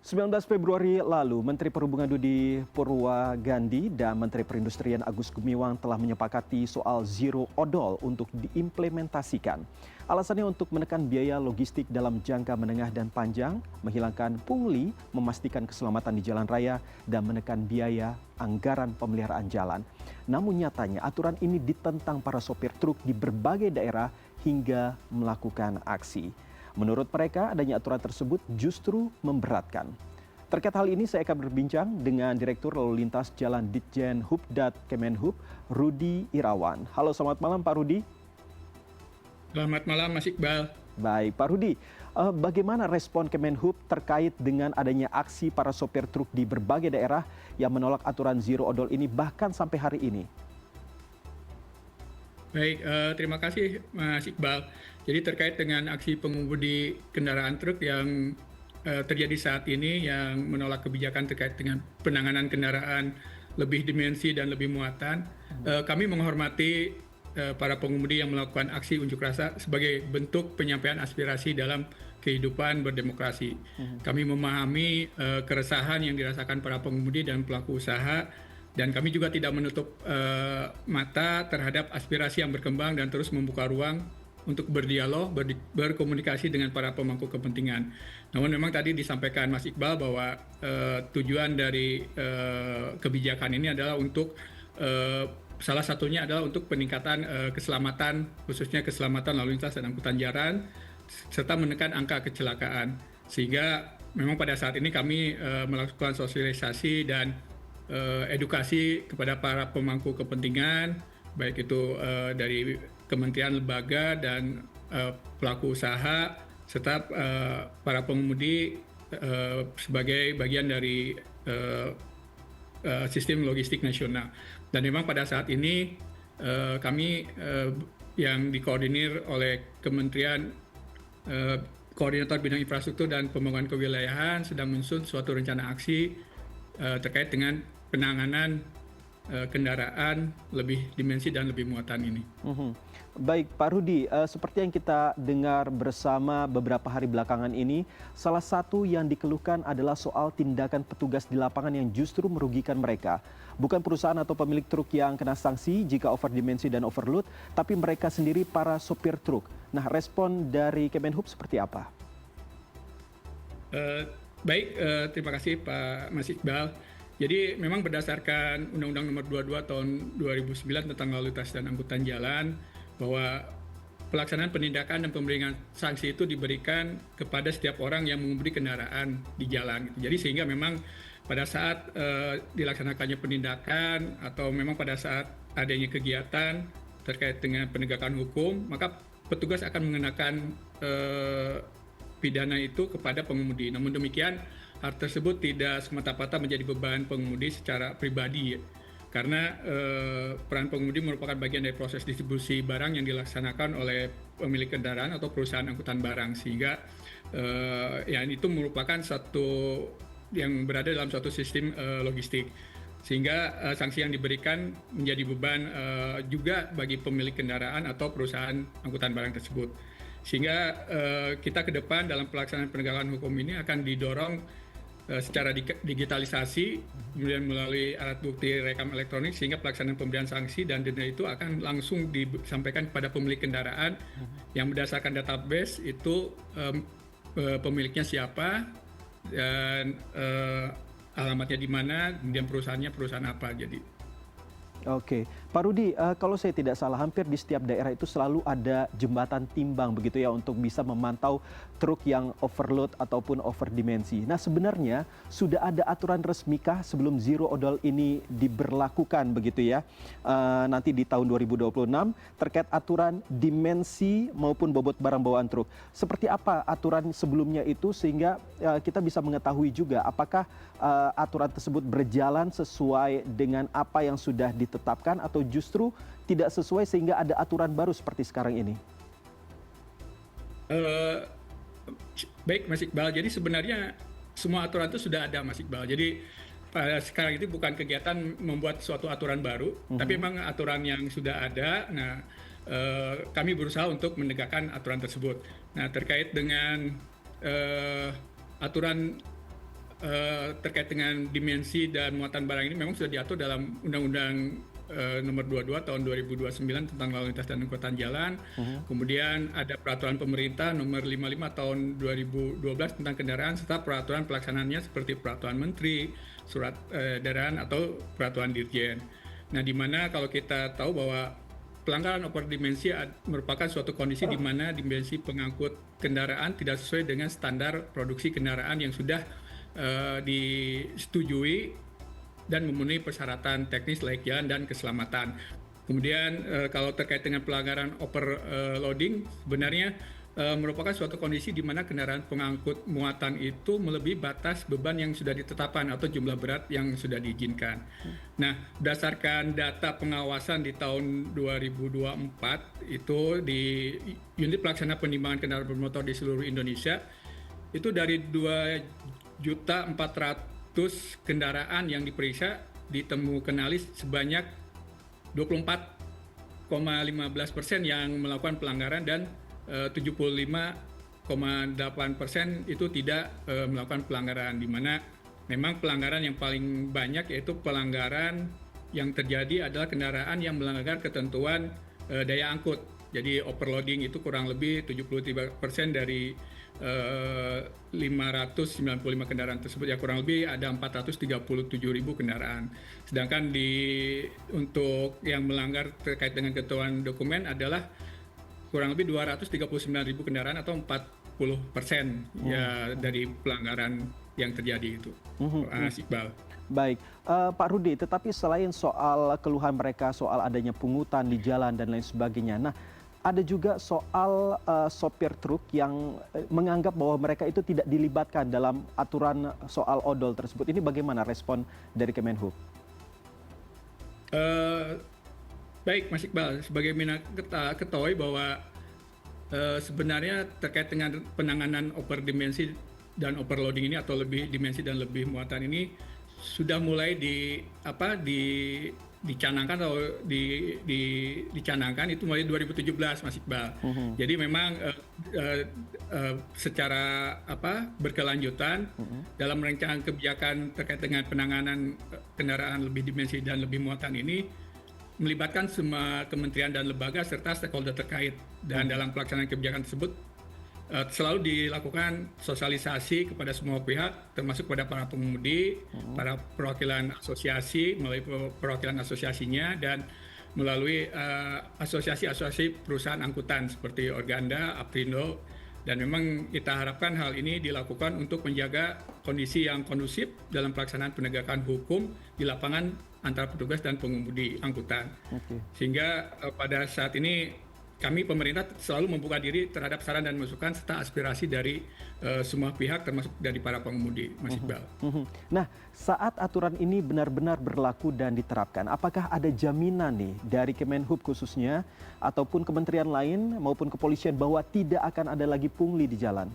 19 Februari lalu, Menteri Perhubungan Budi Purwagandi dan Menteri Perindustrian Agus Gumiwang telah menyepakati soal zero odol untuk diimplementasikan. Alasannya untuk menekan biaya logistik dalam jangka menengah dan panjang, menghilangkan pungli, memastikan keselamatan di jalan raya, dan menekan biaya anggaran pemeliharaan jalan. Namun nyatanya aturan ini ditentang para sopir truk di berbagai daerah hingga melakukan aksi. Menurut mereka, adanya aturan tersebut justru memberatkan. Terkait hal ini, saya akan berbincang dengan Direktur Lalu Lintas Jalan Ditjen Hubdat Kemenhub, Rudi Irawan. Halo, selamat malam Pak Rudi. Selamat malam Mas Iqbal. Baik, Pak Rudi, bagaimana respon Kemenhub terkait dengan adanya aksi para sopir truk di berbagai daerah yang menolak aturan zero odol ini bahkan sampai hari ini? Baik, terima kasih Mas Iqbal. Jadi terkait dengan aksi pengemudi kendaraan truk yang terjadi saat ini yang menolak kebijakan terkait dengan penanganan kendaraan lebih dimensi dan lebih muatan, kami menghormati para pengemudi yang melakukan aksi unjuk rasa sebagai bentuk penyampaian aspirasi dalam kehidupan berdemokrasi. Kami memahami keresahan yang dirasakan para pengemudi dan pelaku usaha, dan kami juga tidak menutup mata terhadap aspirasi yang berkembang dan terus membuka ruang untuk berdialog, berkomunikasi dengan para pemangku kepentingan. Namun memang tadi disampaikan Mas Iqbal bahwa tujuan dari kebijakan ini adalah untuk salah satunya adalah untuk peningkatan keselamatan, khususnya keselamatan lalu lintas dan angkutan jalan, serta menekan angka kecelakaan. Sehingga memang pada saat ini kami melakukan sosialisasi dan edukasi kepada para pemangku kepentingan, baik itu dari kementerian lembaga dan pelaku usaha, serta para pengemudi sebagai bagian dari sistem logistik nasional. Dan memang pada saat ini kami yang dikoordinir oleh Kementerian Koordinator Bidang Infrastruktur dan Pembangunan Kewilayahan sedang menyusun suatu rencana aksi terkait dengan penanganan kendaraan lebih dimensi dan lebih muatan ini. Baik Pak Rudi, seperti yang kita dengar bersama beberapa hari belakangan ini, salah satu yang dikeluhkan adalah soal tindakan petugas di lapangan yang justru merugikan mereka. Bukan perusahaan atau pemilik truk yang kena sanksi jika overdimensi dan overload, tapi mereka sendiri para sopir truk. Nah, respon dari Kemenhub seperti apa? Baik, terima kasih Pak Mas Iqbal. Jadi memang berdasarkan Undang-Undang Nomor 22 Tahun 2009 tentang Lalu Lintas dan Angkutan Jalan, bahwa pelaksanaan penindakan dan pemberian sanksi itu diberikan kepada setiap orang yang mengemudi kendaraan di jalan. Jadi sehingga memang pada saat dilaksanakannya penindakan atau memang pada saat adanya kegiatan terkait dengan penegakan hukum, maka petugas akan mengenakan pidana itu kepada pengemudi. Namun demikian, hal tersebut tidak semata-mata menjadi beban pengemudi secara pribadi, karena peran pengemudi merupakan bagian dari proses distribusi barang yang dilaksanakan oleh pemilik kendaraan atau perusahaan angkutan barang, sehingga yang itu merupakan satu yang berada dalam suatu sistem logistik, sehingga sanksi yang diberikan menjadi beban juga bagi pemilik kendaraan atau perusahaan angkutan barang tersebut. Sehingga kita ke depan dalam pelaksanaan penegakan hukum ini akan didorong secara digitalisasi, kemudian melalui alat bukti rekam elektronik, sehingga pelaksanaan pemberian sanksi dan denda itu akan langsung disampaikan kepada pemilik kendaraan yang berdasarkan database itu pemiliknya siapa dan alamatnya di mana, kemudian perusahaannya perusahaan apa. Jadi Oke, Pak Rudi, kalau saya tidak salah, hampir di setiap daerah itu selalu ada jembatan timbang begitu ya untuk bisa memantau truk yang overload ataupun overdimensi. Nah, sebenarnya sudah ada aturan resmikah sebelum zero odol ini diberlakukan begitu ya? Nanti di tahun 2026 terkait aturan dimensi maupun bobot barang bawaan truk. Seperti apa aturan sebelumnya itu sehingga kita bisa mengetahui juga apakah aturan tersebut berjalan sesuai dengan apa yang sudah ditetapkan atau justru tidak sesuai sehingga ada aturan baru seperti sekarang ini? Baik Mas Iqbal, jadi sebenarnya semua aturan itu sudah ada Mas Iqbal. Jadi pada sekarang itu bukan kegiatan membuat suatu aturan baru, tapi memang aturan yang sudah ada. Nah, kami berusaha untuk menegakkan aturan tersebut. Nah, terkait dengan aturan terkait dengan dimensi dan muatan barang ini memang sudah diatur dalam Undang-Undang nomor 22 tahun 2029 tentang lalu lintas dan angkutan jalan. Kemudian ada peraturan pemerintah nomor 55 tahun 2012 tentang kendaraan, serta peraturan pelaksanaannya seperti peraturan menteri, surat edaran atau peraturan dirjen. Nah, di mana kalau kita tahu bahwa pelanggaran over dimensi merupakan suatu kondisi di mana dimensi pengangkut kendaraan tidak sesuai dengan standar produksi kendaraan yang sudah disetujui dan memenuhi persyaratan teknis layak jalan dan keselamatan. Kemudian kalau terkait dengan pelanggaran overloading, sebenarnya merupakan suatu kondisi di mana kendaraan pengangkut muatan itu melebihi batas beban yang sudah ditetapkan atau jumlah berat yang sudah diizinkan. Nah, berdasarkan data pengawasan di tahun 2024 itu di unit pelaksana penimbangan kendaraan bermotor di seluruh Indonesia itu dari 2.400.000 kendaraan yang diperiksa ditemukan sebanyak 24,15% yang melakukan pelanggaran dan 75,8% itu tidak melakukan pelanggaran, di mana memang pelanggaran yang paling banyak yaitu pelanggaran yang terjadi adalah kendaraan yang melanggar ketentuan daya angkut. Jadi overloading itu kurang lebih 73% dari 595 kendaraan tersebut, ya kurang lebih ada 437.000 kendaraan. Sedangkan untuk yang melanggar terkait dengan ketentuan dokumen adalah kurang lebih 239.000 kendaraan atau 40% ya dari pelanggaran yang terjadi itu. Iqbal. Baik, Pak Rudi, tetapi selain soal keluhan mereka soal adanya pungutan di jalan dan lain sebagainya, nah ada juga soal sopir truk yang menganggap bahwa mereka itu tidak dilibatkan dalam aturan soal odol tersebut. Ini bagaimana respon dari Kemenhub? Baik, Mas Iqbal, sebagaimana kita ketahui bahwa sebenarnya terkait dengan penanganan overdimensi dan overloading ini atau lebih dimensi dan lebih muatan ini sudah mulai dicanangkan atau dicanangkan itu mulai 2017, Mas Iqbal. Jadi memang secara berkelanjutan dalam merencanakan kebijakan terkait dengan penanganan kendaraan lebih dimensi dan lebih muatan ini melibatkan semua kementerian dan lembaga serta stakeholder terkait, dan dalam pelaksanaan kebijakan tersebut selalu dilakukan sosialisasi kepada semua pihak, termasuk pada para pengemudi, para perwakilan asosiasi, melalui perwakilan asosiasinya, dan melalui asosiasi-asosiasi perusahaan angkutan seperti Organda, Aprindo, dan memang kita harapkan hal ini dilakukan untuk menjaga kondisi yang kondusif dalam pelaksanaan penegakan hukum di lapangan antara petugas dan pengemudi angkutan. Sehingga pada saat ini kami pemerintah selalu membuka diri terhadap saran dan masukan serta aspirasi dari semua pihak termasuk dari para pengemudi, Mas Iqbal. Nah, saat aturan ini benar-benar berlaku dan diterapkan, apakah ada jaminan nih dari Kemenhub khususnya ataupun kementerian lain maupun kepolisian bahwa tidak akan ada lagi pungli di jalan?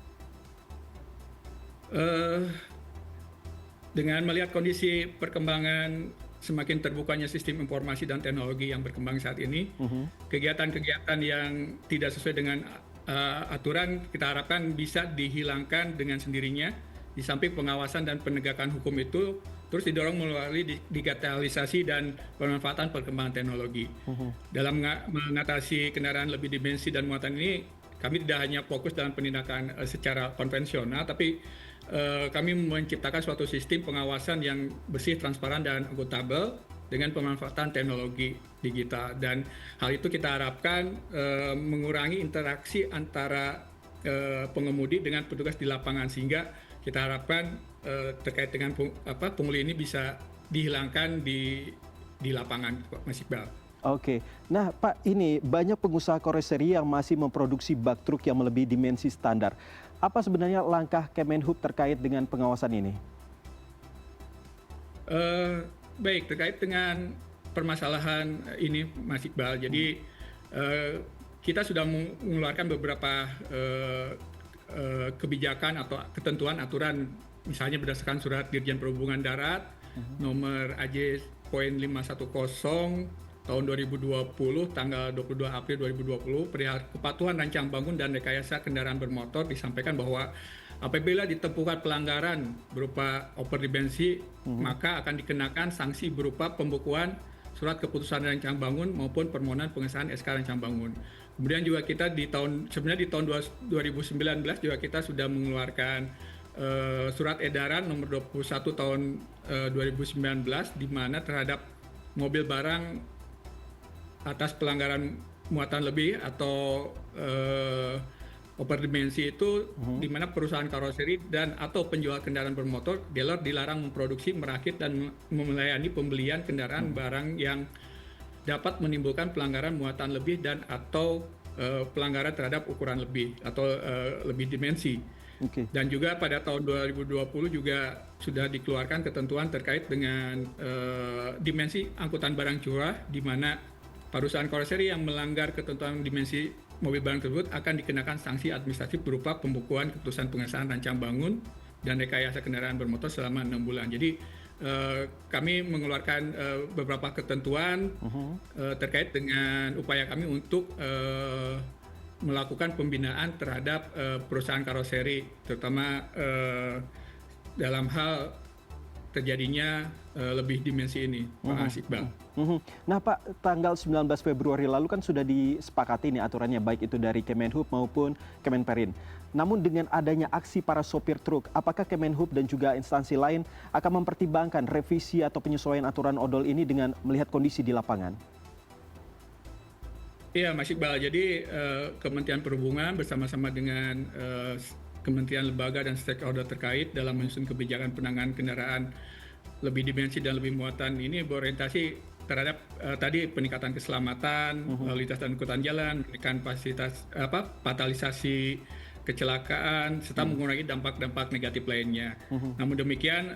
Dengan melihat kondisi perkembangan semakin terbukanya sistem informasi dan teknologi yang berkembang saat ini, kegiatan-kegiatan yang tidak sesuai dengan aturan kita harapkan bisa dihilangkan dengan sendirinya. Di samping pengawasan dan penegakan hukum itu terus didorong melalui digitalisasi dan pemanfaatan perkembangan teknologi. Dalam mengatasi kendaraan lebih dimensi dan muatan ini, kami tidak hanya fokus dalam penindakan secara konvensional, tapi kami menciptakan suatu sistem pengawasan yang bersih, transparan, dan akuntabel dengan pemanfaatan teknologi digital. Dan hal itu kita harapkan mengurangi interaksi antara pengemudi dengan petugas di lapangan, sehingga kita harapkan terkait dengan pungli ini bisa dihilangkan di lapangan, Mas Iqbal. Oke, nah Pak, ini banyak pengusaha karoseri yang masih memproduksi bak truk yang melebihi dimensi standar. Apa sebenarnya langkah Kemenhub terkait dengan pengawasan ini? Baik, terkait dengan permasalahan ini, Mas Iqbal. Jadi kita sudah mengeluarkan beberapa kebijakan atau ketentuan aturan, misalnya berdasarkan surat Dirjen Perhubungan Darat nomor AJ poin 510 tahun 2020 tanggal 22 April 2020 perihal kepatuhan rancang bangun dan rekayasa kendaraan bermotor, disampaikan bahwa Apabila ditemukan pelanggaran berupa overdimensi, maka akan dikenakan sanksi berupa pembekuan surat keputusan rancang bangun maupun permohonan pengesahan SK rancang bangun. Kemudian juga kita sebenarnya di tahun 2019 juga kita sudah mengeluarkan surat edaran nomor 21 tahun 2019 di mana terhadap mobil barang atas pelanggaran muatan lebih atau overdimensi itu di mana perusahaan karoseri dan atau penjual kendaraan bermotor dealer dilarang memproduksi, merakit dan melayani pembelian kendaraan barang yang dapat menimbulkan pelanggaran muatan lebih dan atau pelanggaran terhadap ukuran lebih atau lebih dimensi. Oke. Dan juga pada tahun 2020 juga sudah dikeluarkan ketentuan terkait dengan dimensi angkutan barang curah di mana perusahaan karoseri yang melanggar ketentuan dimensi mobil barang tersebut akan dikenakan sanksi administratif berupa pembukuan keputusan pengesahan rancang bangun dan rekayasa kendaraan bermotor selama 6 bulan. Jadi kami mengeluarkan beberapa ketentuan terkait dengan upaya kami untuk melakukan pembinaan terhadap perusahaan karoseri, terutama dalam hal terjadinya lebih dimensi ini, Pak Iqbal. Nah Pak, tanggal 19 Februari lalu kan sudah disepakati nih aturannya, baik itu dari Kemenhub maupun Kemenperin. Namun dengan adanya aksi para sopir truk, apakah Kemenhub dan juga instansi lain akan mempertimbangkan revisi atau penyesuaian aturan odol ini dengan melihat kondisi di lapangan? Iya, Mas Iqbal. Jadi Kementerian Perhubungan bersama-sama dengan kementerian lembaga dan stakeholder terkait dalam menyusun kebijakan penanganan kendaraan lebih dimensi dan lebih muatan ini berorientasi terhadap tadi peningkatan keselamatan, lalu lintas dan angkutan jalan, meningkatkan fatalisasi kecelakaan, serta mengurangi dampak-dampak negatif lainnya. Namun demikian,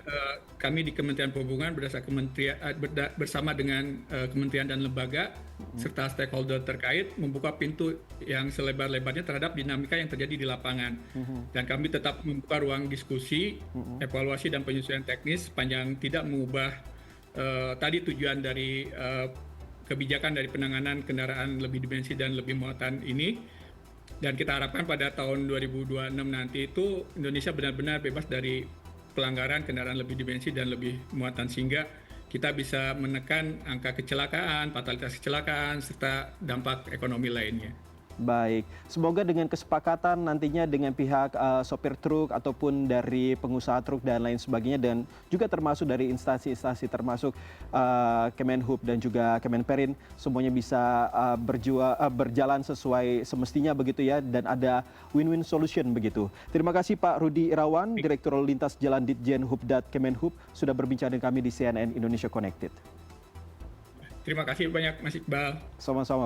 kami di Kementerian Perhubungan bersama dengan kementerian dan lembaga serta stakeholder terkait membuka pintu yang selebar-lebarnya terhadap dinamika yang terjadi di lapangan. Dan kami tetap membuka ruang diskusi, evaluasi dan penyesuaian teknis sepanjang tidak mengubah tadi tujuan dari kebijakan dari penanganan kendaraan lebih dimensi dan lebih muatan ini. Dan kita harapkan pada tahun 2026 nanti itu Indonesia benar-benar bebas dari pelanggaran kendaraan lebih dimensi dan lebih muatan, sehingga kita bisa menekan angka kecelakaan, fatalitas kecelakaan, serta dampak ekonomi lainnya. Baik, semoga dengan kesepakatan nantinya dengan pihak sopir truk ataupun dari pengusaha truk dan lain sebagainya, dan juga termasuk dari instansi-instansi termasuk Kemenhub dan juga Kemenperin, semuanya bisa berjalan sesuai semestinya begitu ya, dan ada win-win solution begitu. Terima kasih Pak Rudi Irawan, Direktur Lalu Lintas Jalan Ditjen Hubdat Kemenhub, sudah berbincang dengan kami di CNN Indonesia Connected. Terima kasih banyak Mas Iqbal. Sama-sama.